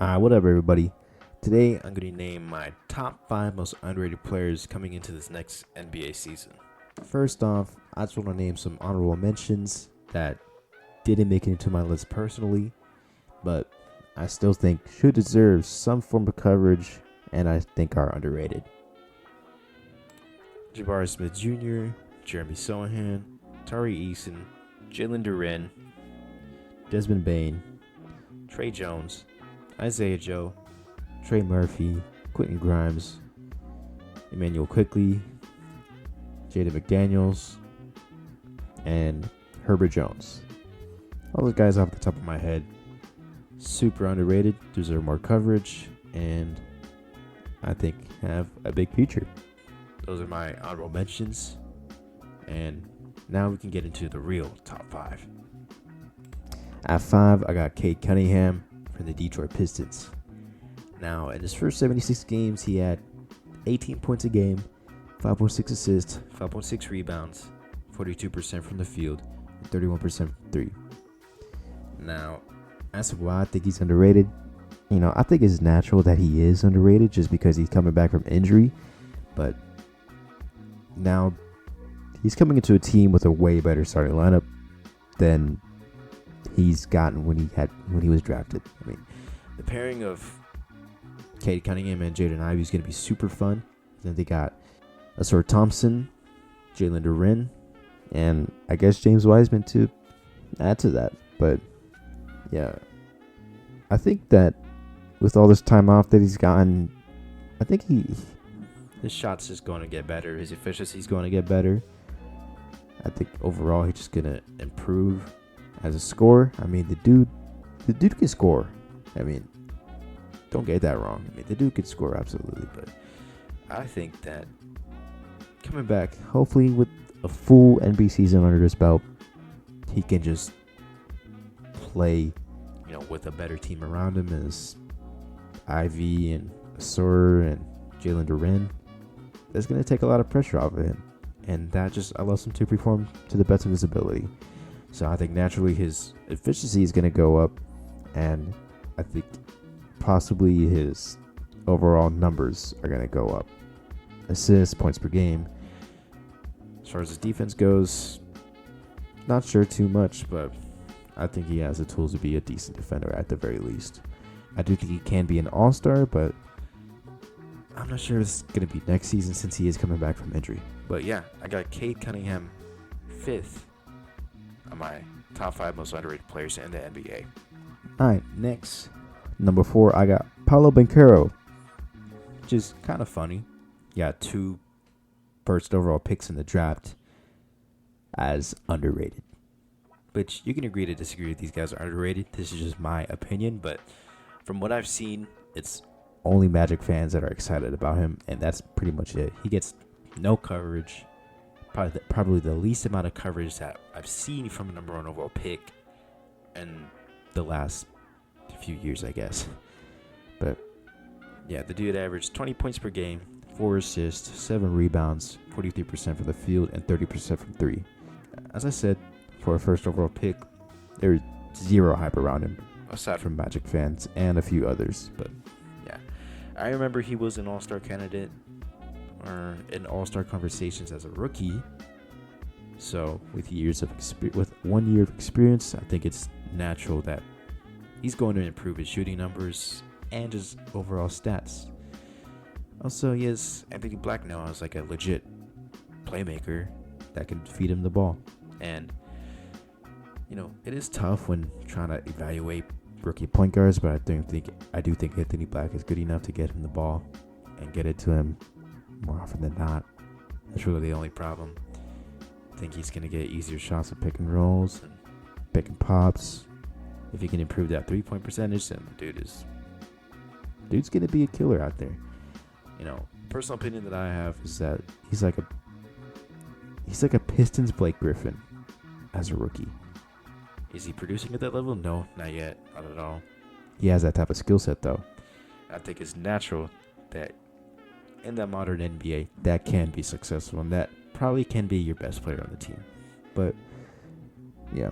What up, everybody? Today, I'm going to name my top 5 most underrated players coming into this next NBA season. First off, I just want to name some honorable mentions that didn't make it into my list personally, but I still think should deserve some form of coverage and I think are underrated. Jabari Smith Jr., Jeremy Sohan, Tari Eason, Jalen Duren, Desmond Bain, Trey Jones, Isaiah Joe, Trey Murphy, Quentin Grimes, Emmanuel Quickley, Jaden McDaniels, and Herbert Jones. All those guys off the top of my head, super underrated, deserve more coverage, and I think have a big future. Those are my honorable mentions, and now we can get into the real top 5. At 5, I got Cade Cunningham from the Detroit Pistons. Now, in his first 76 games, he had 18 points a game, 5.6 assists, 5.6 rebounds, 42% from the field, and 31% from 3. Now, as to why I think he's underrated, I think it's natural that he is underrated just because he's coming back from injury, but now he's coming into a team with a way better starting lineup than he's gotten when he was drafted. I mean, the pairing of Cade Cunningham and Jaden Ivey is going to be super fun. Then they got Asor Thompson, Jalen Duren, and I guess James Wiseman to add to that. But yeah, I think that with all this time off that he's gotten, I think his shot's just going to get better. His efficiency's going to get better. I think overall he's just going to improve as a scorer. I mean, the dude can score. I mean, don't get that wrong. I mean, the dude can score absolutely, but I think that coming back, hopefully with a full NBA season under his belt, he can just play, with a better team around him as Ivy and Asor and Jalen Duren. That's going to take a lot of pressure off of him, and that just allows him to perform to the best of his ability. So I think naturally his efficiency is going to go up, and I think possibly his overall numbers are going to go up. Assists, points per game. As far as his defense goes, not sure too much, but I think he has the tools to be a decent defender at the very least. I do think he can be an all-star, but I'm not sure it's going to be next season since he is coming back from injury. But yeah, I got Cade Cunningham 5th on my top 5 most underrated players in the NBA. Alright, next, number 4, I got Paolo Banchero, which is kind of funny. Yeah, 2 first overall picks in the draft as underrated. Which you can agree to disagree if these guys are underrated. This is just my opinion, but from what I've seen, it's only Magic fans that are excited about him, and that's pretty much it. He gets no coverage. Probably the least amount of coverage that I've seen from a number 1 overall pick in the last few years, I guess. But yeah, the dude averaged 20 points per game, 4 assists, 7 rebounds, 43% from the field, and 30% from 3. As I said, for a first overall pick, there's zero hype around him, aside from Magic fans and a few others. But yeah, I remember he was an all-star candidate or in all-star conversations as a rookie. So with 1 year of experience, I think it's natural that he's going to improve his shooting numbers and his overall stats. Also, he has Anthony Black now as like a legit playmaker that can feed him the ball. And it is tough when trying to evaluate rookie point guards, but I do think Anthony Black is good enough to get him the ball and get it to him more often than not. That's really the only problem. I think he's going to get easier shots at pick and rolls and pick and pops. If he can improve that 3-point percentage, then dude's going to be a killer out there. Personal opinion that I have is that he's like a Pistons Blake Griffin as a rookie. Is he producing at that level? No, not yet. Not at all. He has that type of skill set, though. I think it's natural that in the modern NBA, that can be successful, and that probably can be your best player on the team. But yeah,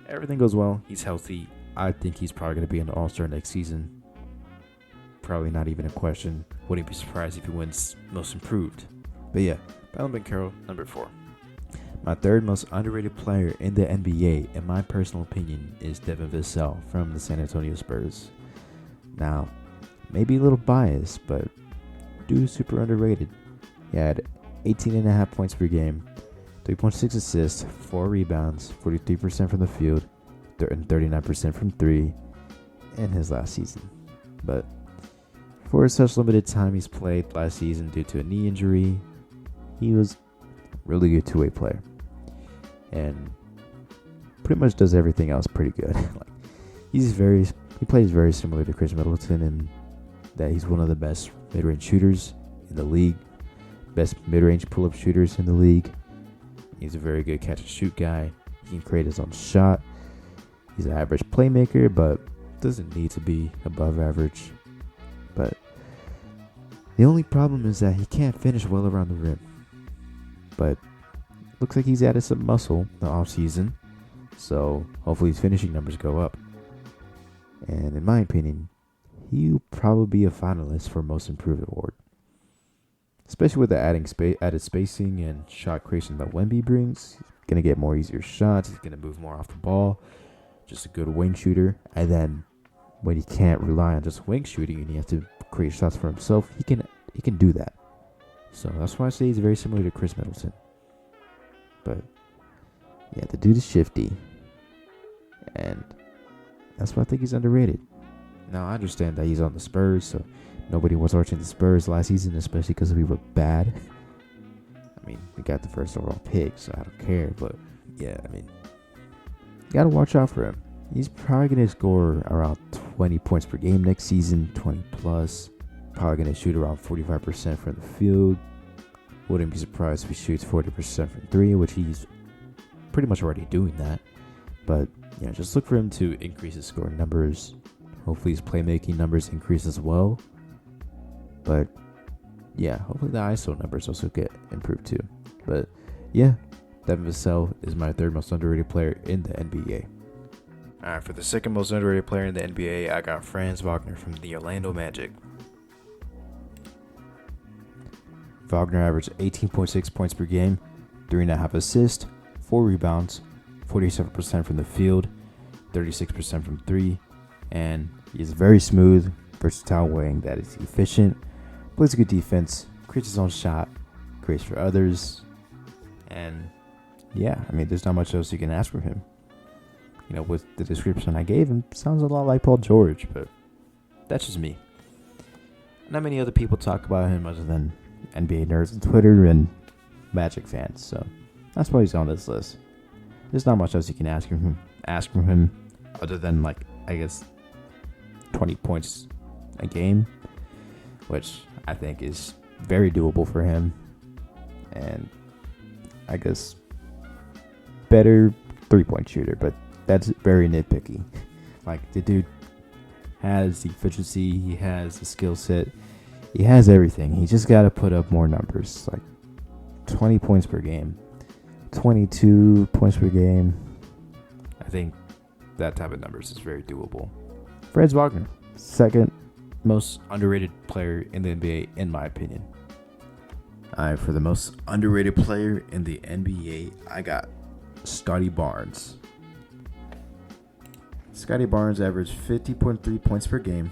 everything goes well. He's healthy. I think he's probably going to be an all-star next season. probably not even a question. Wouldn't be surprised if he wins Most Improved. But yeah, Ballon Carroll, number 4. My third most underrated player in the NBA, in my personal opinion, is Devin Vassell from the San Antonio Spurs. Now, maybe a little biased, but dude is super underrated. He had 18.5 points per game, 3.6 assists, 4 rebounds, 43% from the field, and 39% from 3 in his last season. But for such limited time he's played last season due to a knee injury, he was a really good two-way player. And pretty much does everything else pretty good. He plays very similar to Chris Middleton in that he's one of the best mid-range shooters in the league, best mid-range pull-up shooters in the league. He's a very good catch-and-shoot guy. He can create his own shot. He's an average playmaker, but doesn't need to be above average. But the only problem is that he can't finish well around the rim. But looks like he's added some muscle in the offseason, so hopefully his finishing numbers go up. And in my opinion, he'll probably be a finalist for Most Improved Award. Especially with the added spacing and shot creation that Wemby brings. He's going to get more easier shots. He's going to move more off the ball. Just a good wing shooter. And then when he can't rely on just wing shooting and he has to create shots for himself, he can do that. So that's why I say he's very similar to Chris Middleton. But yeah, the dude is shifty. And that's why I think he's underrated. Now, I understand that he's on the Spurs, so nobody was watching the Spurs last season, especially because we were bad. I mean, we got the first overall pick, so I don't care. But yeah, I mean, you got to watch out for him. He's probably going to score around 20 points per game next season, 20 plus. Probably going to shoot around 45% from the field. Wouldn't be surprised if he shoots 40% from 3, which he's pretty much already doing that. But yeah, just look for him to increase his scoring numbers. Hopefully his playmaking numbers increase as well. But yeah, hopefully the ISO numbers also get improved too. But yeah, Devin Vassell is my third most underrated player in the NBA. Alright, for the second most underrated player in the NBA, I got Franz Wagner from the Orlando Magic. Wagner averaged 18.6 points per game, 3.5 assists, 4 rebounds, 47% from the field, 36% from 3, and he's very smooth, versatile wing that is efficient, plays good defense, creates his own shot, creates for others, and yeah, I mean, there's not much else you can ask from him. You know, with the description I gave him, sounds a lot like Paul George, but that's just me. Not many other people talk about him other than NBA nerds on Twitter and Magic fans, so that's why he's on this list. There's not much else you can ask from him other than, like, I guess 20 points a game, which I think is very doable for him, and I guess better 3-point shooter, but that's very nitpicky. Like, the dude has the efficiency, he has the skill set, he has everything. He just got to put up more numbers, like 20 points per game, 22 points per game. I think that type of numbers is very doable. Franz Wagner, second most underrated player in the NBA, in my opinion. Alright, for the most underrated player in the NBA, I got Scotty Barnes. Scotty Barnes averaged 50.3 points per game,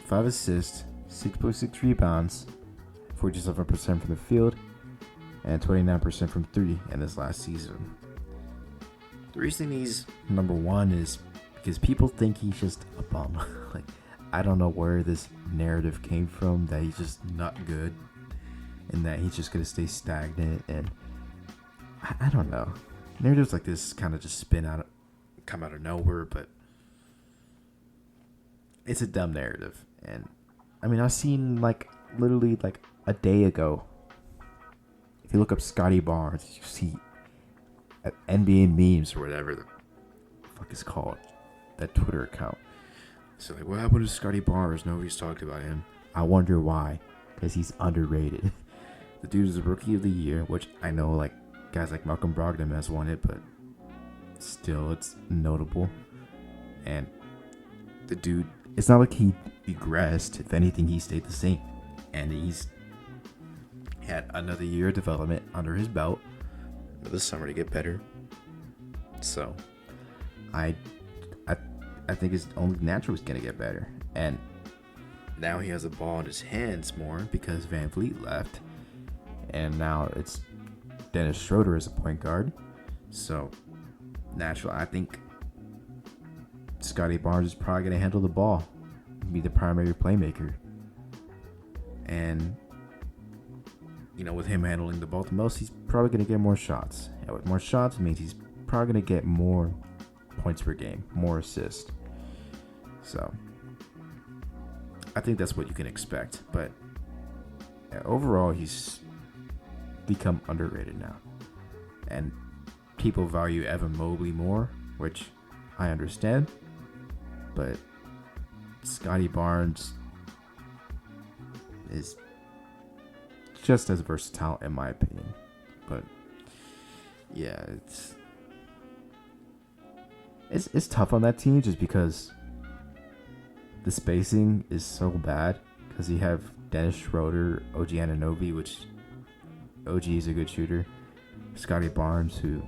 5 assists, 6.6 rebounds, 47% from the field, and 29% from 3 in this last season. The reason he's number 1 is because people think he's just a bum. Like, I don't know where this narrative came from that he's just not good and that he's just going to stay stagnant, and I don't know. Narratives like this kind of just come out of nowhere, but it's a dumb narrative. And I mean, I've seen, like, literally like a day ago, if you look up Scotty Barnes, you see NBA memes or whatever the fuck is called, that Twitter account. So like, what happened to Scotty Barnes? Nobody's talked about him. I wonder why. Because he's underrated. The dude is the rookie of the year, which I know, like, guys like Malcolm Brogdon has won it, but still, it's notable. And the dude, it's not like he regressed. If anything, he stayed the same. And he's had another year of development under his belt this summer to get better. So I think it's only natural he's going to get better. And now he has the ball in his hands more because Van Vliet left. And now it's Dennis Schroeder as a point guard. So naturally, I think Scotty Barnes is probably going to handle the ball, be the primary playmaker. And, with him handling the ball the most, he's probably going to get more shots. And with more shots, it means he's probably going to get more points per game, more assists. So I think that's what you can expect. But overall, he's become underrated now. And people value Evan Mobley more, which I understand. But Scotty Barnes is just as versatile in my opinion. But yeah, it's tough on that team just because the spacing is so bad. Because you have Dennis Schroeder, OG Anunoby, which OG is a good shooter. Scotty Barnes, who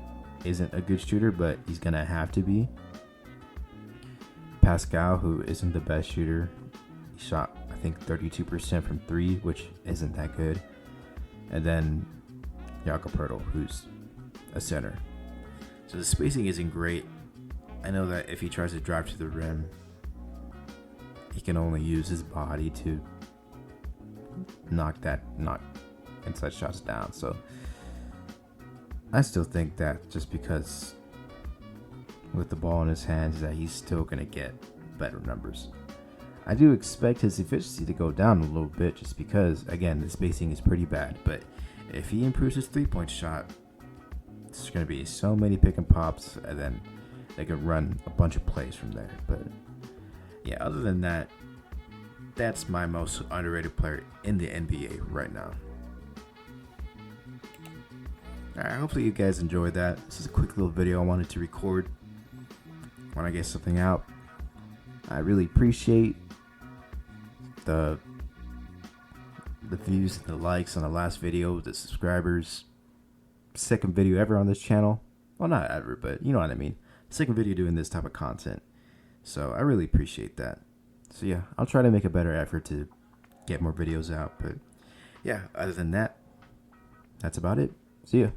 isn't a good shooter, but he's gonna have to be. Pascal, who isn't the best shooter. He shot, I think, 32% from 3, which isn't that good. And then Jakob Poeltl, who's a center. So the spacing isn't great. I know that if he tries to drive to the rim, he can only use his body to knock inside shots down. So I still think that just because with the ball in his hands that he's still going to get better numbers. I do expect his efficiency to go down a little bit just because, again, the spacing is pretty bad. But if he improves his three-point shot, there's going to be so many pick and pops, and then they can run a bunch of plays from there. But yeah, other than that, that's my most underrated player in the NBA right now. Alright, hopefully you guys enjoyed that. This is a quick little video I wanted to record when I get something out. I really appreciate the views and the likes on the last video, the subscribers. Second video ever on this channel. Well, not ever, but you know what I mean. Second video doing this type of content. So I really appreciate that. So yeah, I'll try to make a better effort to get more videos out. But yeah, other than that, that's about it. See ya.